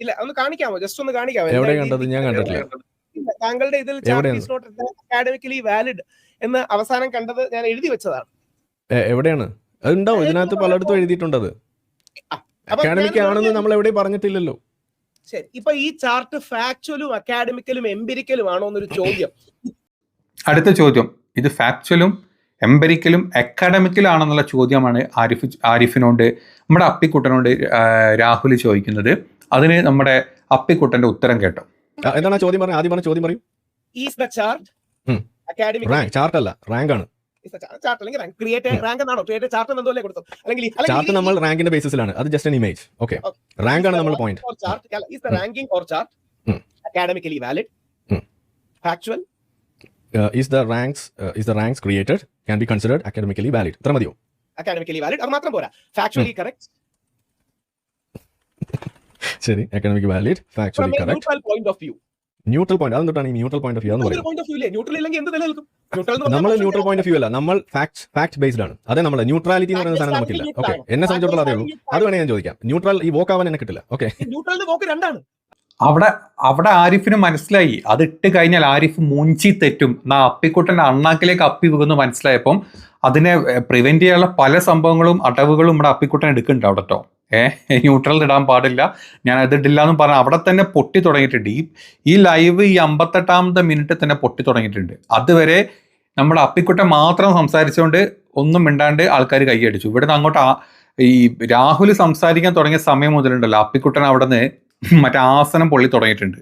ഇല്ല, ഒന്ന് കാണിക്കാമോ? ജസ്റ്റ് ഒന്ന് കാണിക്കാമോ? എവിടെ കണ്ടത്? ഞാൻ കണ്ടിട്ടില്ല. താങ്കളുടെ ഇതിൽ chart is not academically valid എന്ന് അവസാനം കണ്ടത് ഞാൻ എഴുതി വെച്ചതാണ്. എവിടെയാണ്? അതുണ്ടാവും, ഇതിനകത്ത് പലയിടത്തും എഴുതിയിട്ടുണ്ട്. അത് അക്കാഡമിക് ആണെന്ന് നമ്മൾ എവിടെയും പറഞ്ഞിട്ടില്ലല്ലോ. ശരി, ഇപ്പൊ ഈ ചാർട്ട് ഫാക്ച്വലും അക്കാഡമിക്കലും എംപിരിക്കലും ആണോ എന്നൊരു ചോദ്യം. അടുത്ത ചോദ്യം, ഇത് ഫാക്ച്വലും എംപെരിക്കലും അക്കാഡമിക്കലും ആണെന്നുള്ള ചോദ്യമാണ് ആരിഫിനോട് നമ്മുടെ അപ്പിക്കുട്ടനോട് രാഹുൽ ചോദിക്കുന്നത്. അതിന് നമ്മുടെ അപ്പിക്കുട്ടന്റെ ഉത്തരം കേട്ടോ. എന്താണ് ചോദ്യം? പറഞ്ഞ ആദ്യം പറഞ്ഞ ചോദ്യം പറയൂ. Is the chart academic rank? Chart അല്ല, റാങ്ക് ആണ്. ചാർട്ട് അല്ലെങ്കിൽ റാങ്ക് ക്രിയേറ്റ് റാങ്ക് എന്നാണോ? ക്രിയേറ്റ് ചാർട്ട് എന്നല്ലേ കൊടുത്തു? അല്ലെങ്കിൽ ചാർട്ട് നമ്മൾ റാങ്കിന്റെ ബേസിസിലാണ്, അത് just an image. Okay, rank ആണ് നമ്മൾ point. Is the ranking or chart academically valid? Factual is the ranks created can be considered academically valid. ഇത്ര മതിയോ? അക്കാഡമിക്കലി വാലിഡ് അത് മാത്രം പോരാ, ഫാക്ച്വലി കറക്റ്റ്. ശരി, academic valid, factually correct. Neutral point of view. Neutral point, അതെന്താണ് ഈ neutral point of view എന്ന് പറയുന്നത്? പോയിന്റ് ഓഫ് വ്യൂ ഇല്ലേ? ന്യൂട്രൽ ഇല്ലെങ്കിൽ എന്ത് നിലനിൽക്കും? നമ്മൾ ന്യൂട്രൽ പോയിന്റ് ഓഫ് വ്യൂ അല്ല, നമ്മൾ ഫാക്ട് ബേസ്ഡ് ആണ്. അതെ, നമ്മൾ ന്യൂട്രാലിറ്റി എന്ന് പറയുന്ന സാധനം നമുക്കില്ല. ഓക്കെ, എന്നെ സംബന്ധിച്ചിടത്തോളം അതേ ഉള്ളൂ. അത് വേണേ ഞാൻ ചോദിക്കാം. ന്യൂട്രൽ ഈ വോക്ക് ആവാൻ എന്നെ കിട്ടില്ല. ഓക്കെ, ന്യൂട്രലിന്റെ വോക്ക് രണ്ടാണ്. അവിടെ ആരിഫിന് മനസ്സിലായി, അത് ഇട്ട് കഴിഞ്ഞാൽ ആരിഫ് മൂഞ്ചി തെറ്റും. അപ്പിക്കുട്ടന്റെ അണ്ണാക്കിലേക്ക് അപ്പി വീകുന്നു മനസ്സിലായപ്പം അതിനെ പ്രിവെന്റ് ചെയ്യാനുള്ള പല സംഭവങ്ങളും അടവുകളും നമ്മുടെ അപ്പിക്കുട്ടൻ എടുക്കുന്നുണ്ട് അവിടെ കേട്ടോ. ന്യൂട്രൽ ഇടാൻ പാടില്ല, ഞാൻ അത് ഇടില്ല എന്നും പറഞ്ഞാൽ അവിടെ തന്നെ പൊട്ടി തുടങ്ങിയിട്ടുണ്ട്. ഈ ലൈവ് ഈ 58ാമത്തെ മിനിറ്റ് തന്നെ പൊട്ടി തുടങ്ങിയിട്ടുണ്ട്. അതുവരെ നമ്മുടെ അപ്പിക്കുട്ടൻ മാത്രം സംസാരിച്ചുകൊണ്ട് ഒന്നും മിണ്ടാണ്ട് ആൾക്കാർ കൈയടിച്ചു. ഇവിടെ നിന്ന് അങ്ങോട്ട് ഈ രാഹുൽ സംസാരിക്കാൻ തുടങ്ങിയ സമയം മുതലുണ്ടല്ലോ, അപ്പിക്കുട്ടൻ അവിടെ നിന്ന് മറ്റേ ആസനം പൊള്ളി തുടങ്ങിയിട്ടുണ്ട്.